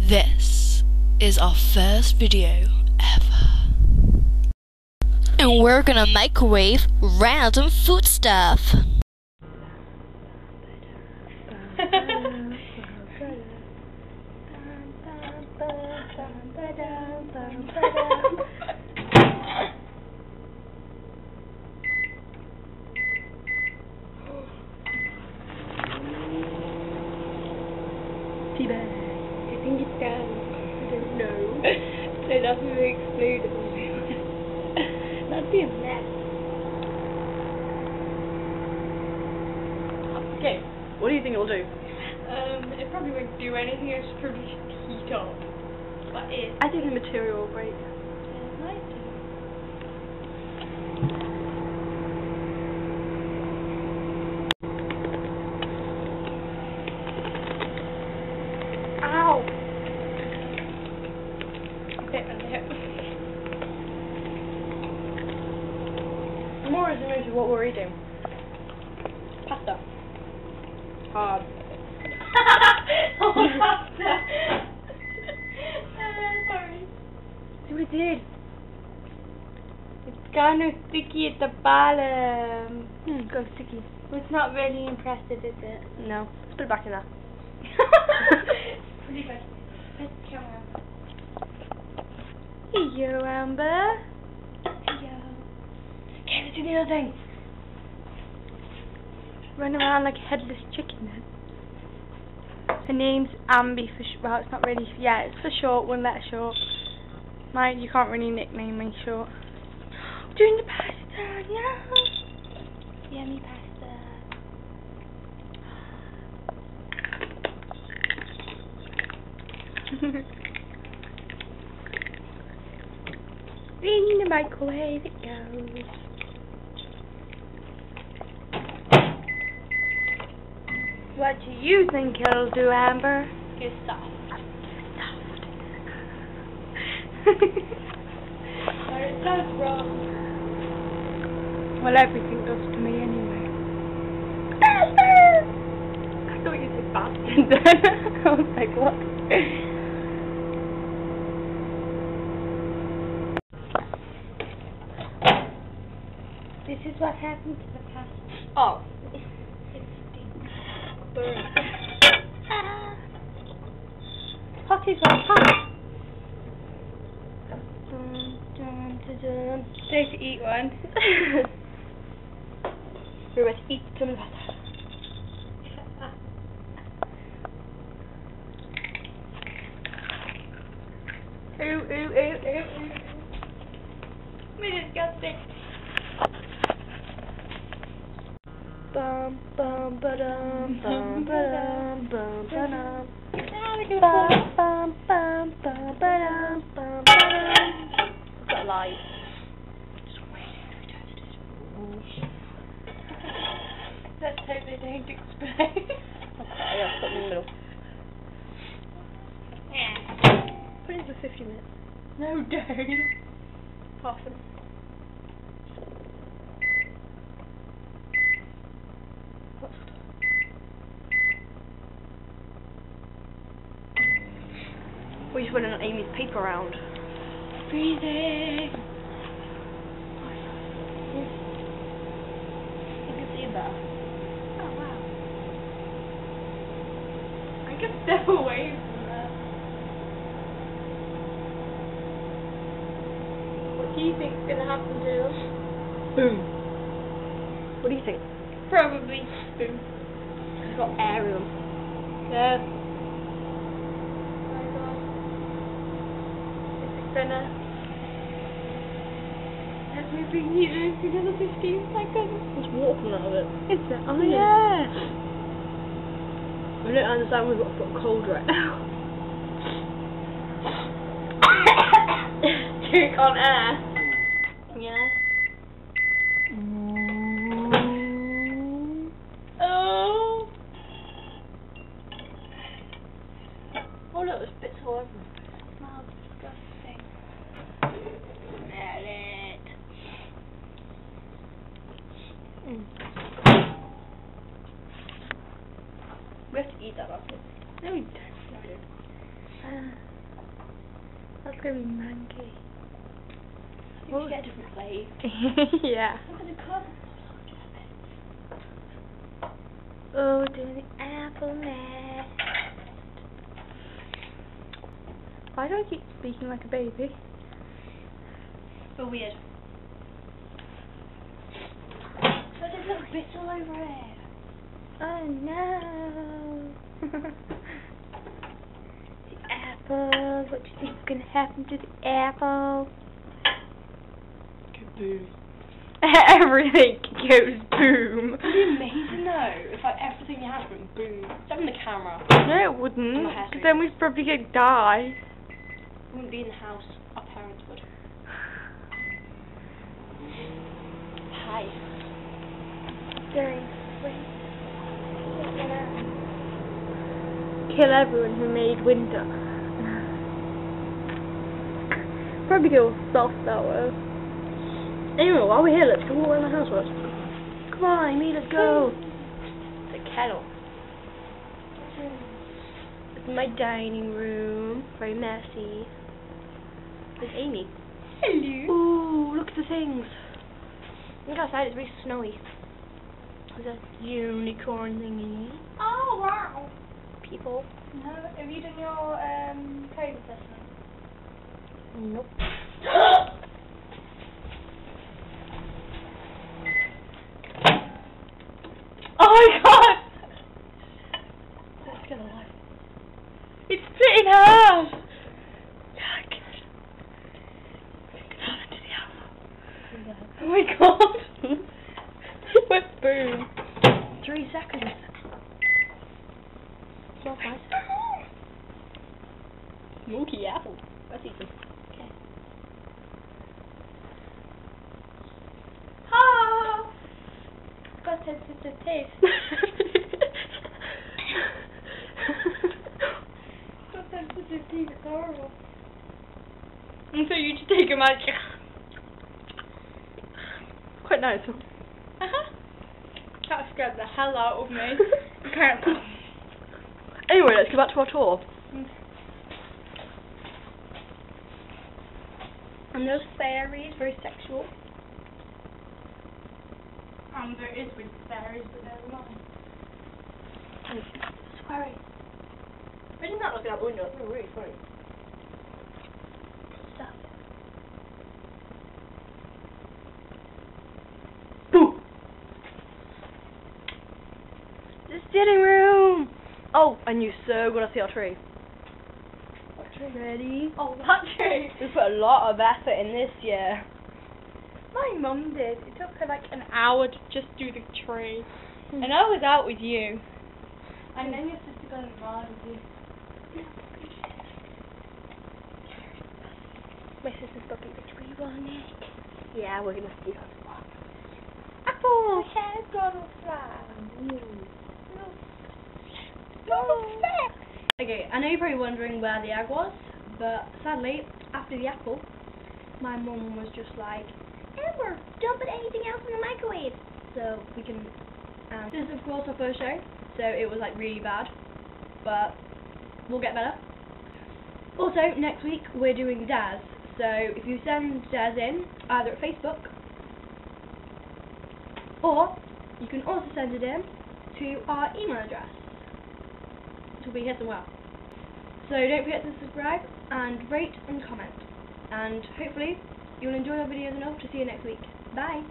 This is our first video ever. And we're gonna microwave random food stuff. Teabag. I think it's down. I don't know. So that's when we exploded. That'd be a mess. Okay, what do you think it'll do? It probably won't do anything, it's probably just heat up. But I think the material will break. It might do. Ow! A bit on it. More is image of what we're eating. Pasta. Hard. Oh, pasta! Sorry. See what it did? It's kind of sticky at the bottom. Go sticky. Well, it's not really impressive, is it? No. Let's put it back in there. Pretty good. Let's camera. Hey, yo, Amber. Yeah. Okay, let's do the other thing. Run around like a headless chicken then. Her name's Ambi for well, it's not really, yeah, it's for short, one letter short. Mine, you can't really nickname me short. Doing the pasta, no! Yummy pasta. In the microwave it goes. What do you think it'll do, Amber? It's soft. But it does wrong. Well, everything does to me anyway. I thought you said bastard. I was like, what? This is what happened to the pasta. Oh. It stinks. Hot is hot. Day to eat one. We're about to eat some of that. Ooh, ooh, ooh, ooh, ooh. We're disgusting. Bum, bum, ba-dum, bum, ba-dum, bum, ba-dum. Bum, bum, bum, bum, ba-dum, bum, ba-dum. I've got a light. Let's hope they don't explode. Okay, yeah, put it in the middle. Put it in for 50 minutes. No, don't. Half an We just went on Amy's paper round. Breathing. You can see that. Oh, wow. I can step away from that. What do you think's going to happen to us? Boom. What do you think? Probably boom. It's got air in them. Yeah. Oh my god. It's gonna... As we've been here for another 15 seconds. There's water coming out of it. Is it? Oh yeah. I don't understand we've got to put cold right now. Drink on air. Yeah. Oh. Oh look, there's bits all over. It smells disgusting. Smell it. We have to eat that after. No, we don't. That's gonna be manky. I think we should get a different plate. Yeah. Look at the colour. Oh, we're doing the apple nest. Why do I keep speaking like a baby? Feel weird. Look, there's little bits all over it. Oh no! The apple. What do you think's gonna happen to the apple? Kaboom. Everything goes boom. It'd be amazing though if like everything you had went boom. Except in the camera. No, it wouldn't. My hair's Because then we'd probably get die. We wouldn't be in the house. Our parents would. Hi. Very sweet. Kill everyone who made winter. Probably kill soft though. Anyway, while we're here, let's go around the house first. Come on, Amy, let's go. The kettle. It's my dining room. Very messy. There's Amy. Hello. Ooh, look at the things. Look outside, it's very snowy. There's a unicorn thingy. Oh wow. People. No, have you done your code assessment? Nope. Oh my god! Let's get alive. It's spitting her! Oh my god! It went boom. 3 seconds. Well, nice. Smoky apple. Let's eat some. Okay. Ah! Got sensitive taste. Got sensitive teeth, it's horrible. And so you just take a magic. Quite nice. That scared the hell out of me. Apparently. Anyway, let's go back to our tour. And those fairies, very sexual. There is with fairies, but never mind. Sweary. Imagine that looking out the window, that's really funny. Stop. Boo! The sitting room! Oh, and you so gotta see our tree. Our tree. Ready? Oh, that tree. We put a lot of effort in this year. My mum did. It took her like an hour to just do the tree. And I was out with you. And then your sister got involved with you. My sister's looking at the tree on it. Yeah, we're gonna see her spot. Apple! Head gonna fly. Okay, I know you're probably wondering where the egg was, but sadly, after the apple, my mum was just like, Amber, don't put anything else in the microwave. So we can, this is of course our first show, so it was like really bad, but we'll get better. Also, next week we're doing Daz, so if you send Daz in, either at Facebook, or you can also send it in to our email address, which will be here somewhere. So don't forget to subscribe and rate and comment, and hopefully you'll enjoy our videos enough to see you next week. Bye!